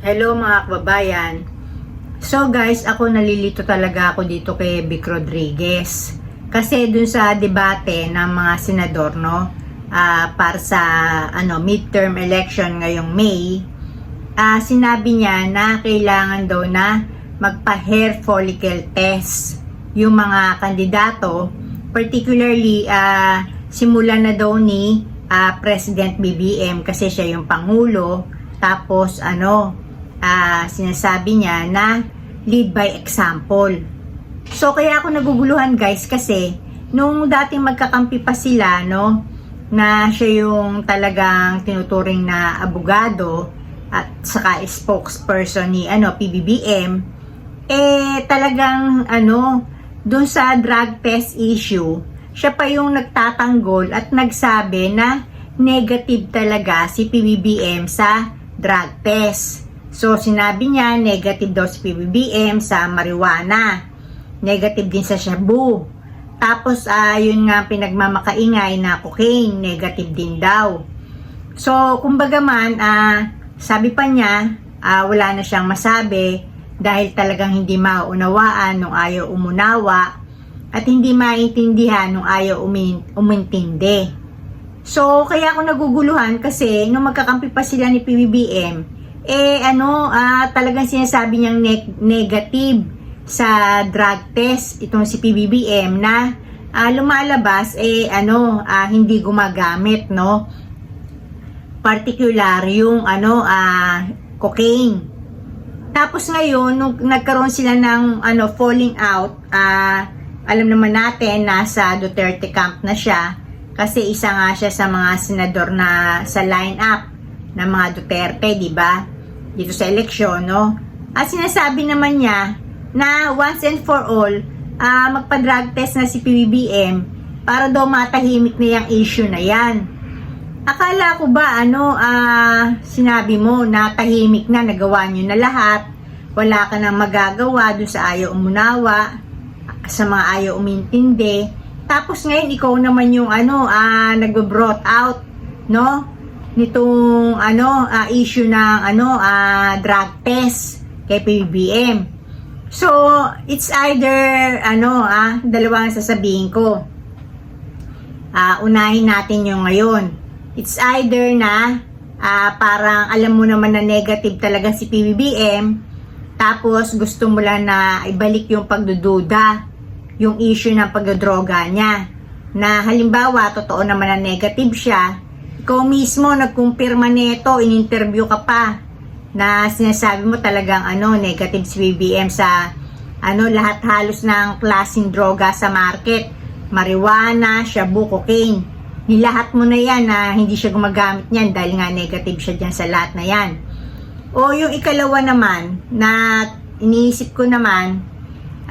Hello mga kababayan. So guys, ako nalilito talaga ako dito kay Vic Rodriguez. Kasi dun sa debate ng mga senador, no, para sa midterm election ngayong May, sinabi niya na kailangan daw na magpa-hair follicle test yung mga kandidato, particularly simulan na daw ni President BBM kasi siya yung pangulo. Tapos sinasabi niya na lead by example. So kaya ako naguguluhan guys kasi nung dating magkakampi pa sila, no, na siya yung talagang tinuturing na abogado at saka spokesperson ni PBBM, talagang dun sa drug test issue, siya pa yung nagtatanggol at nagsabi na negative talaga si PBBM sa drug test. So sinabi niya negative daw si PBBM sa marijuana, negative din sa shabu. Tapos yun nga pinagmamakaingay na cocaine, negative din daw. So kumbaga man, sabi pa niya wala na siyang masabi dahil talagang hindi maunawaan nung ayaw umunawa at hindi maintindihan nung ayaw umintindi. So kaya ako naguguluhan kasi nung magkakampi pa sila ni PBBM, talagang sinasabi niyang negative sa drug test itong si PBBM na lumalabas hindi gumagamit, no, particular yung cocaine. Tapos ngayon nung nagkaroon sila ng falling out, alam naman natin nasa Duterte camp na siya kasi isa nga siya sa mga senador na sa line-up ng mga Duterte, di ba? Dito sa eleksyon, no? At sinasabi naman niya na once and for all, magpa-drug test na si PBBM para daw matahimik na yung issue na yan. Akala ko ba, sinabi mo na tahimik na, nagawa nyo na lahat, wala ka nang magagawa dun sa ayaw umunawa, sa mga ayaw umintindi. Tapos ngayon, ikaw naman yung nag-brought out, no, nitong issue ng drug test kay PBBM. So, it's either dalawang sasabihin ko. Unahin natin yung ngayon. It's either na parang alam mo naman na negative talaga si PBBM, tapos gusto mo lang na ibalik yung pagdududa, yung issue ng pagdodroga niya. Na halimbawa, totoo naman na negative siya, ikaw mismo nagkumpirma nito, in-interview ka pa, na sinasabi mo talagang negative si BBM sa lahat halos ng klaseng droga sa market, marijuana, shabu, cocaine. Nilahat mo na yan na hindi siya gumagamit niyan dahil nga negative siya dyan sa lahat na yan. O yung ikalawa naman, na iniisip ko naman,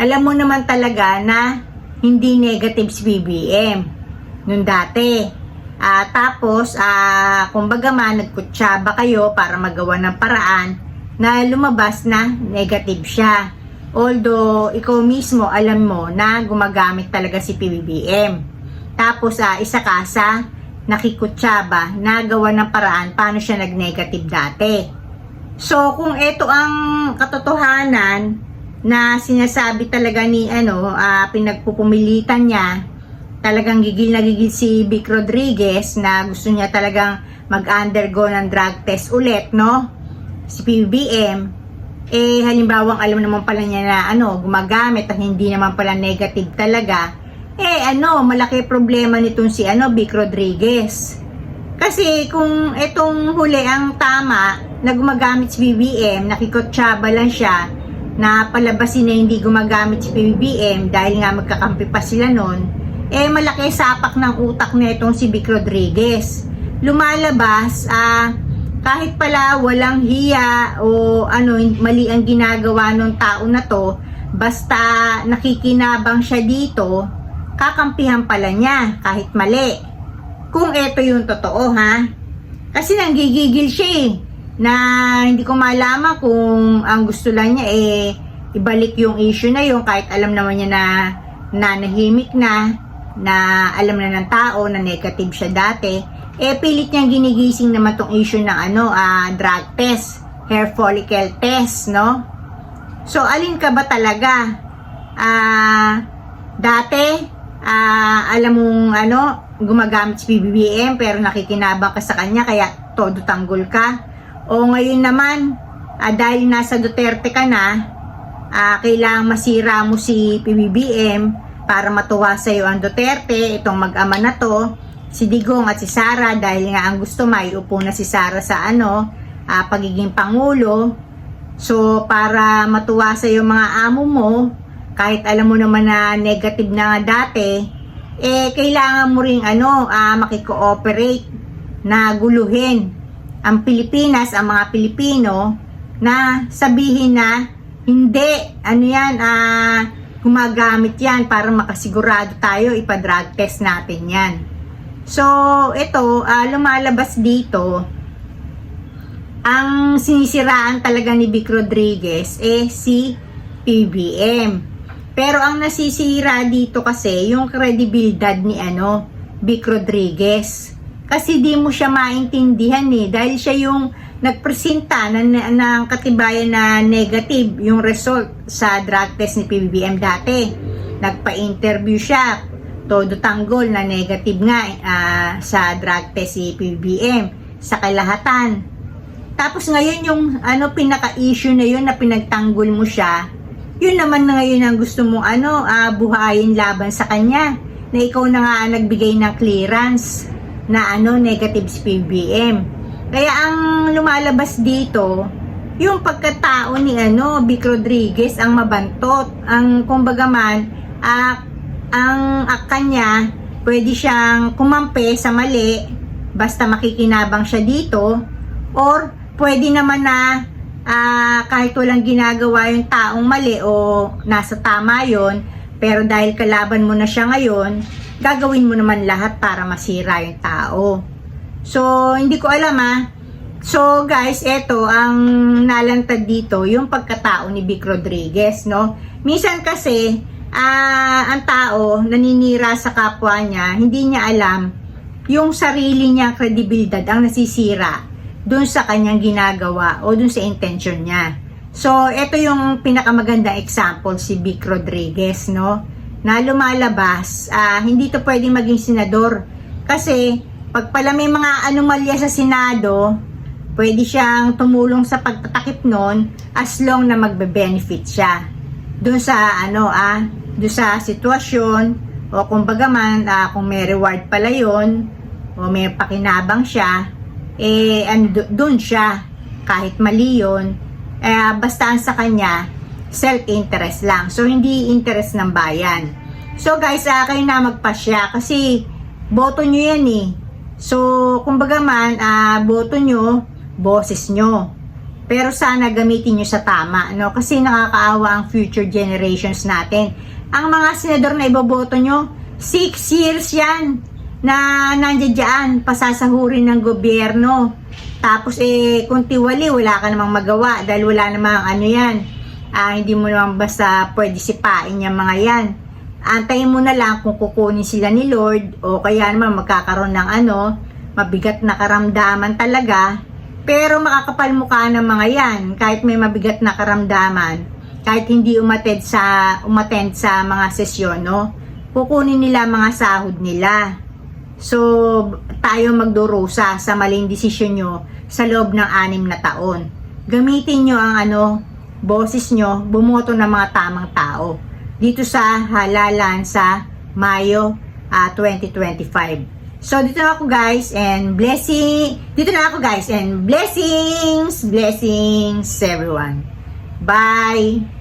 alam mo naman talaga na hindi negative si BBM nung dati. Tapos, kumbaga man, nagkutsaba kayo para magawa ng paraan na lumabas na negative siya. Although, ikaw mismo alam mo na gumagamit talaga si PBBM. Tapos, isa ka sa nakikutsaba na gawa ng paraan paano siya nag-negative dati. So, kung ito ang katotohanan na sinasabi talaga ni pinagpupumilitan niya, talagang gigil na gigil si Vic Rodriguez na gusto niya talagang mag-undergo ng drug test ulit, no, si PBBM, halimbawang alam naman pala niya na gumagamit at hindi naman pala negative talaga, malaki problema nitong si Vic Rodriguez. Kasi kung itong huli ang tama na gumagamit si BBM, nakikutsaba lang siya na palabasin na hindi gumagamit si PBBM dahil nga magkakampi pa sila nun, malaki sapak ng utak na itong si Vic Rodriguez. Lumalabas, kahit pala walang hiya o mali ang ginagawa ng tao na to, basta nakikinabang siya dito, kakampihan pala niya kahit mali. Kung ito yung totoo, ha? Kasi nanggigigil siya na hindi ko malaman kung ang gusto lang niya ibalik yung issue na yun kahit alam naman niya na nahimik na alam na ng tao na negative siya dati, pilit niyang ginigising naman tong issue ng drug test hair follicle test, no? So, alin ka ba talaga? Dati, alam mong gumagamit si PBBM pero nakikinabang ka sa kanya kaya todo tanggol ka. O ngayon naman, dahil nasa Duterte ka na, kailangang masira mo si PBBM para matuwa sa iyo ang Duterte, itong mag-ama na to, si Digong at si Sara, dahil nga ang gusto maiupo na si Sara sa pagiging Pangulo. So, para matuwa sa iyo mga amo mo, kahit alam mo naman na negative na nga dati, kailangan mo ring makikooperate na guluhin ang Pilipinas, ang mga Pilipino, na sabihin na hindi, gumagamit yan para makasigurado tayo, ipa-drug test natin yan. So, ito, lumalabas dito, ang sinisiraan talaga ni Vic Rodriguez si PBBM. Pero ang nasisira dito kasi yung kredibilidad ni Vic Rodriguez. Kasi di mo siya maintindihan dahil siya yung nagpresenta ng katibayan na negative yung result sa drug test ni PBBM dati. Nagpa-interview siya, todo tanggol na negative nga sa drug test si PBBM sa kalahatan. Tapos ngayon yung pinaka-issue na yun na pinagtanggol mo siya, yun naman na ngayon ang gusto mong buhayin laban sa kanya, na ikaw na nga nagbigay ng clearance na negative si PBBM. Kaya ang lumalabas dito, yung pagkatao ni Vic Rodriguez ang mabantot. Ang kumbaga man, ang kanya, pwede siyang kumampi sa mali, basta makikinabang siya dito, or pwede naman na kahit walang ginagawa yung taong mali o nasa tama yon, pero dahil kalaban mo na siya ngayon, gagawin mo naman lahat para masira yung tao. So, hindi ko alam So, guys, eto ang nalantad dito, yung pagkatao ni Vic Rodriguez, no? Minsan kasi, ang tao naninira sa kapwa niya, hindi niya alam yung sarili niyang kredibilidad ang nasisira dun sa kanyang ginagawa o dun sa intention niya. So, ito yung pinakamagandang example si Vic Rodriguez, no? Na lumalabas, hindi to pwedeng maging senador. Kasi, pag pala may mga anomalya sa Senado, pwede siyang tumulong sa pagtatakip nun as long na magbe-benefit siya. Dun sa, dun sa sitwasyon, o kumbaga man, kung may reward pala yun, o may pakinabang siya, doon siya, kahit mali yun, basta ang sa kanya, self-interest lang. So, hindi interest ng bayan. So, guys, kayo na magpasya kasi boto nyo yan So, kumbaga man, boto nyo, boses nyo. Pero sana gamitin nyo sa tama, no? Kasi nakakaawa ang future generations natin. Ang mga senador na iboboto nyo, 6 years yan na nandiyan dyan, pasasahurin ng gobyerno. Tapos kung tiwali, wala ka namang magawa dahil wala namang hindi mo naman basta pwede sipain yung mga yan. Antayin mo na lang kung kukunin sila ni Lord o kaya naman magkakaroon ng mabigat na karamdaman talaga. Pero makakapal mukha ng mga yan kahit may mabigat na karamdaman, kahit hindi umattend sa mga sesyon, no? Kukunin nila mga sahod nila. So, tayo magdurusa sa maling desisyon nyo sa loob ng 6 na taon. Gamitin nyo ang boses nyo, bumoto ng mga tamang tao dito sa halalan sa Mayo 2025. So, dito na ako guys and blessings everyone. Bye!